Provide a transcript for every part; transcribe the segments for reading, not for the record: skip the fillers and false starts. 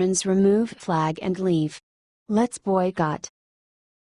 Remove flag and leave. Let's boycott.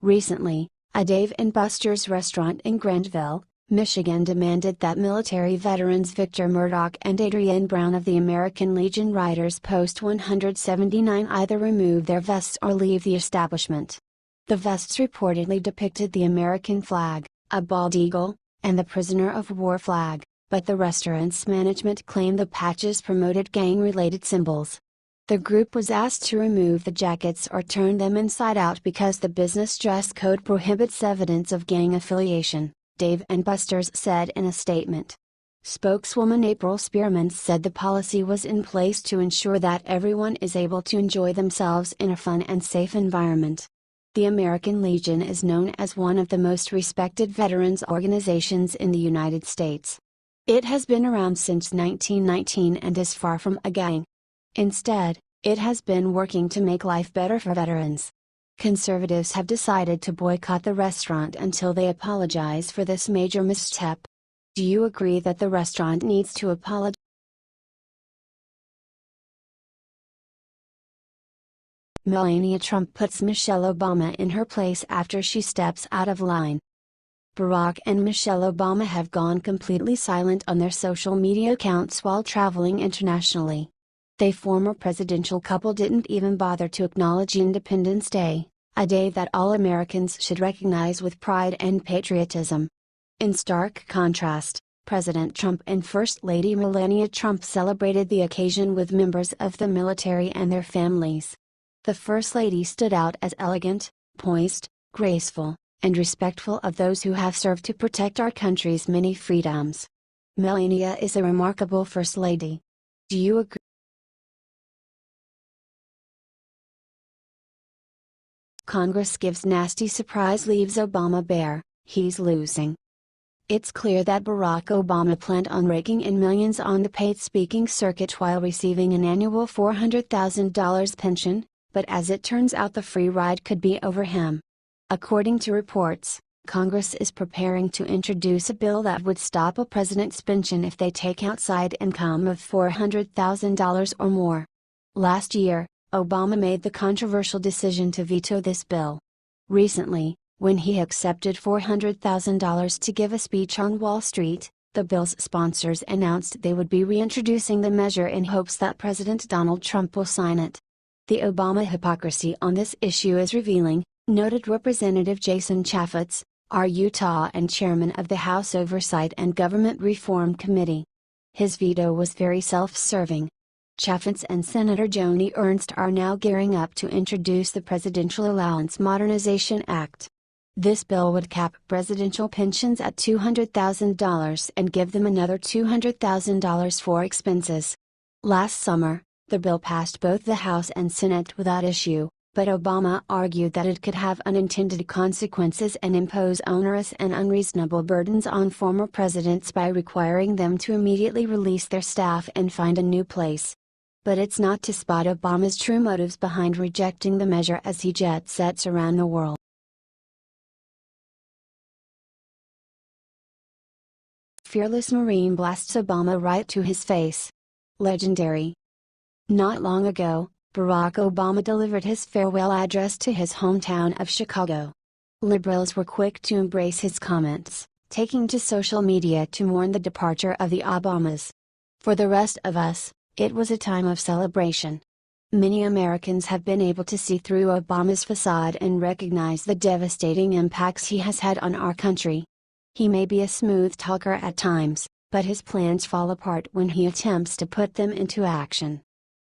Recently, a Dave & Buster's restaurant in Grandville, Michigan demanded that military veterans Victor Murdoch and Adrienne Brown of the American Legion Riders Post 179 either remove their vests or leave the establishment. The vests reportedly depicted the American flag, a bald eagle, and the prisoner of war flag, but the restaurant's management claimed the patches promoted gang-related symbols. The group was asked to remove the jackets or turn them inside out because the business dress code prohibits evidence of gang affiliation, Dave & Buster's said in a statement. Spokeswoman April Spearman said the policy was in place to ensure that everyone is able to enjoy themselves in a fun and safe environment. The American Legion is known as one of the most respected veterans organizations in the United States. It has been around since 1919 and is far from a gang. Instead, it has been working to make life better for veterans. Conservatives have decided to boycott the restaurant until they apologize for this major misstep. Do you agree that the restaurant needs to apologize? Melania Trump puts Michelle Obama in her place after she steps out of line. Barack and Michelle Obama have gone completely silent on their social media accounts while traveling internationally. The former presidential couple didn't even bother to acknowledge Independence Day, a day that all Americans should recognize with pride and patriotism. In stark contrast, President Trump and First Lady Melania Trump celebrated the occasion with members of the military and their families. The First Lady stood out as elegant, poised, graceful, and respectful of those who have served to protect our country's many freedoms. Melania is a remarkable First Lady. Do you agree? Congress gives nasty surprise, leaves Obama bare, he's losing. It's clear that Barack Obama planned on raking in millions on the paid speaking circuit while receiving an annual $400,000 pension, but as it turns out the free ride could be over him. According to reports, Congress is preparing to introduce a bill that would stop a president's pension if they take outside income of $400,000 or more. Last year, Obama made the controversial decision to veto this bill. Recently, when he accepted $400,000 to give a speech on Wall Street, the bill's sponsors announced they would be reintroducing the measure in hopes that President Donald Trump will sign it. The Obama hypocrisy on this issue is revealing, noted Representative Jason Chaffetz, our Utah and chairman of the House Oversight and Government Reform Committee. His veto was very self-serving. Chaffetz and Senator Joni Ernst are now gearing up to introduce the Presidential Allowance Modernization Act. This bill would cap presidential pensions at $200,000 and give them another $200,000 for expenses. Last summer, the bill passed both the House and Senate without issue, but Obama argued that it could have unintended consequences and impose onerous and unreasonable burdens on former presidents by requiring them to immediately release their staff and find a new place. But it's not to spot Obama's true motives behind rejecting the measure as he jet sets around the world. Fearless Marine blasts Obama right to his face. Legendary. Not long ago, Barack Obama delivered his farewell address to his hometown of Chicago. Liberals were quick to embrace his comments, taking to social media to mourn the departure of the Obamas. For the rest of us, it was a time of celebration. Many Americans have been able to see through Obama's facade and recognize the devastating impacts he has had on our country. He may be a smooth talker at times, but his plans fall apart when he attempts to put them into action.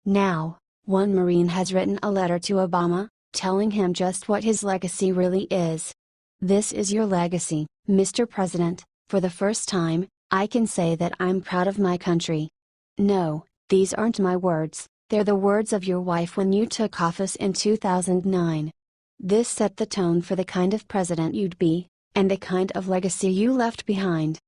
Now, one Marine has written a letter to Obama, telling him just what his legacy really is. This is your legacy, Mr. President. For the first time, I can say that I'm proud of my country. No, these aren't my words, they're the words of your wife when you took office in 2009. This set the tone for the kind of president you'd be, and the kind of legacy you left behind.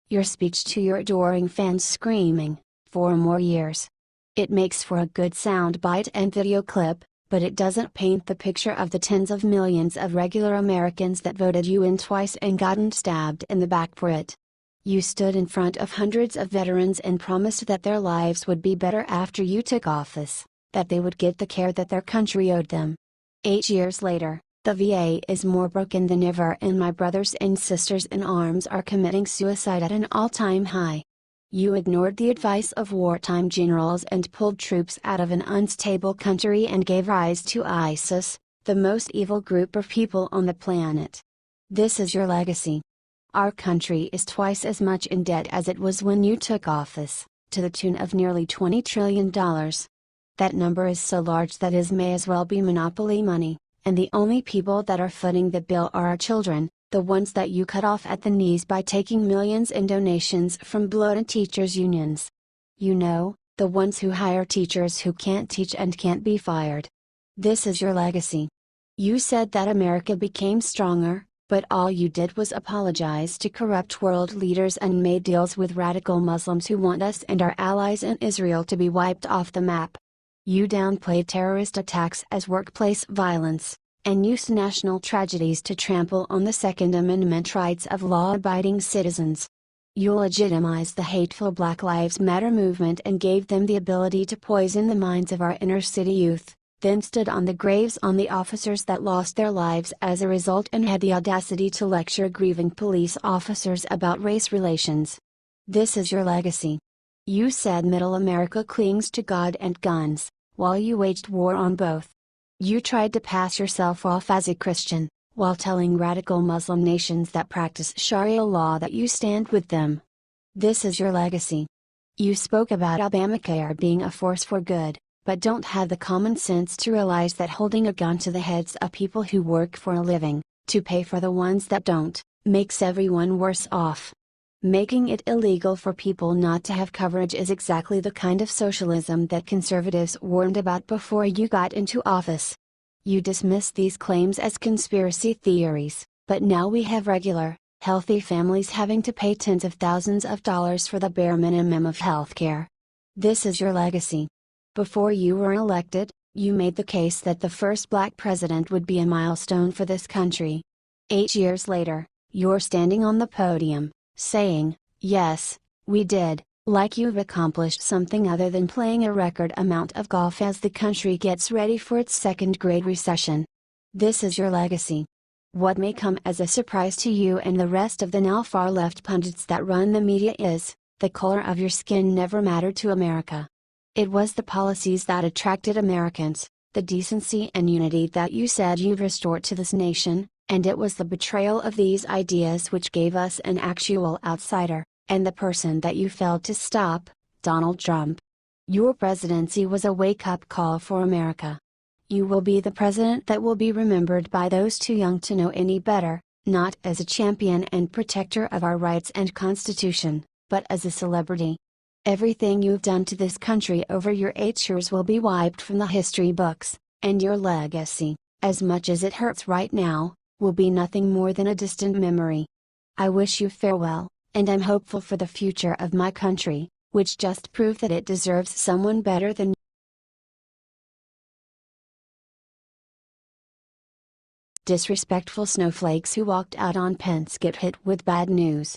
Your speech to your adoring fans screaming, 4 more years. It makes for a good soundbite and video clip, but it doesn't paint the picture of the tens of millions of regular Americans that voted you in twice and gotten stabbed in the back for it. You stood in front of hundreds of veterans and promised that their lives would be better after you took office. that they would get the care that their country owed them. 8 years later, the VA is more broken than ever, and my brothers and sisters in arms are committing suicide at an all-time high. You ignored the advice of wartime generals and pulled troops out of an unstable country and gave rise to ISIS, the most evil group of people on the planet. This is your legacy. Our country is twice as much in debt as it was when you took office, to the tune of nearly $20 trillion. That number is so large that it may as well be monopoly money, and the only people that are footing the bill are our children, the ones that you cut off at the knees by taking millions in donations from bloated teachers' unions. You know, the ones who hire teachers who can't teach and can't be fired. This is your legacy. You said that America became stronger, but all you did was apologize to corrupt world leaders and made deals with radical Muslims who want us and our allies in Israel to be wiped off the map. You downplayed terrorist attacks as workplace violence, and used national tragedies to trample on the Second Amendment rights of law-abiding citizens. You legitimized the hateful Black Lives Matter movement and gave them the ability to poison the minds of our inner-city youth, then stood on the graves on the officers that lost their lives as a result and had the audacity to lecture grieving police officers about race relations. This is your legacy. You said Middle America clings to God and guns, while you waged war on both. You tried to pass yourself off as a Christian, while telling radical Muslim nations that practice Sharia law that you stand with them. This is your legacy. You spoke about Obamacare being a force for good, but don't have the common sense to realize that holding a gun to the heads of people who work for a living, to pay for the ones that don't, makes everyone worse off. Making it illegal for people not to have coverage is exactly the kind of socialism that conservatives warned about before you got into office. You dismissed these claims as conspiracy theories, but now we have regular, healthy families having to pay tens of thousands of dollars for the bare minimum of healthcare. This is your legacy. Before you were elected, you made the case that the first black president would be a milestone for this country. 8 years later, you're standing on the podium, saying, "Yes, we did," like you've accomplished something other than playing a record amount of golf as the country gets ready for its second-grade recession. This is your legacy. What may come as a surprise to you and the rest of the now far-left pundits that run the media is, the color of your skin never mattered to America. It was the policies that attracted Americans, the decency and unity that you said you'd restore to this nation, and it was the betrayal of these ideas which gave us an actual outsider, and the person that you failed to stop, Donald Trump. Your presidency was a wake-up call for America. You will be the president that will be remembered by those too young to know any better, not as a champion and protector of our rights and Constitution, but as a celebrity. Everything you've done to this country over your 8 years will be wiped from the history books, and your legacy, as much as it hurts right now, will be nothing more than a distant memory. I wish you farewell, and I'm hopeful for the future of my country, which just proved that it deserves someone better than you. Disrespectful snowflakes who walked out on Pence get hit with bad news.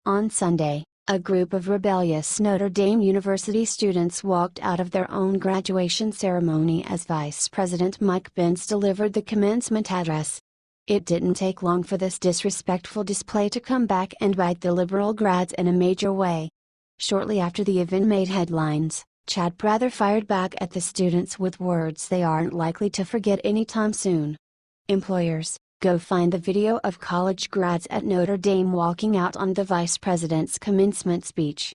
On Sunday, a group of rebellious Notre Dame University students walked out of their own graduation ceremony as Vice President Mike Pence delivered the commencement address. It didn't take long for this disrespectful display to come back and bite the liberal grads in a major way. Shortly after the event made headlines, Chad Prather fired back at the students with words they aren't likely to forget anytime soon. Employers, go find the video of college grads at Notre Dame walking out on the vice president's commencement speech.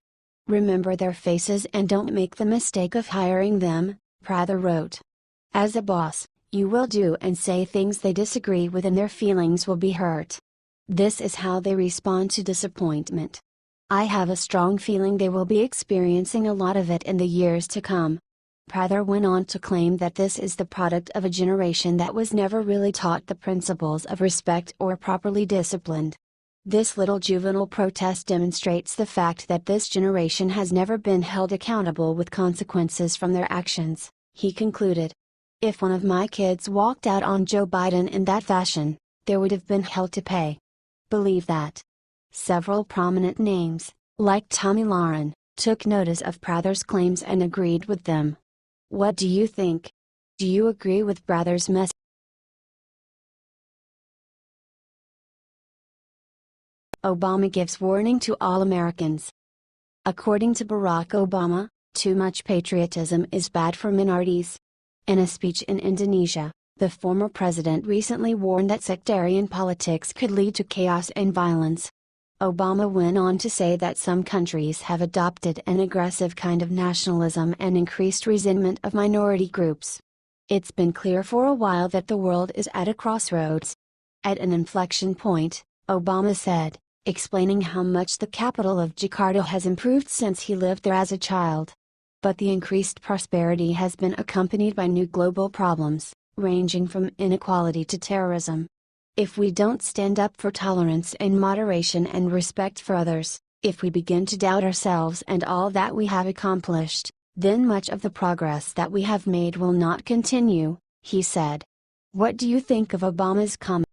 Remember their faces and don't make the mistake of hiring them, Prather wrote. As a boss, you will do and say things they disagree with and their feelings will be hurt. This is how they respond to disappointment. I have a strong feeling they will be experiencing a lot of it in the years to come. Prather went on to claim that this is the product of a generation that was never really taught the principles of respect or properly disciplined. This little juvenile protest demonstrates the fact that this generation has never been held accountable with consequences from their actions, he concluded. If one of my kids walked out on Joe Biden in that fashion, there would have been hell to pay. Believe that. Several prominent names, like Tommy Lauren, took notice of Prather's claims and agreed with them. What do you think? Do you agree with Prather's message? Obama gives warning to all Americans. According to Barack Obama, too much patriotism is bad for minorities. In a speech in Indonesia, the former president recently warned that sectarian politics could lead to chaos and violence. Obama went on to say that some countries have adopted an aggressive kind of nationalism and increased resentment of minority groups. It's been clear for a while that the world is at a crossroads. At an inflection point, Obama said, explaining how much the capital of Jakarta has improved since he lived there as a child. But the increased prosperity has been accompanied by new global problems, ranging from inequality to terrorism. If we don't stand up for tolerance and moderation and respect for others, if we begin to doubt ourselves and all that we have accomplished, then much of the progress that we have made will not continue, he said. What do you think of Obama's comment?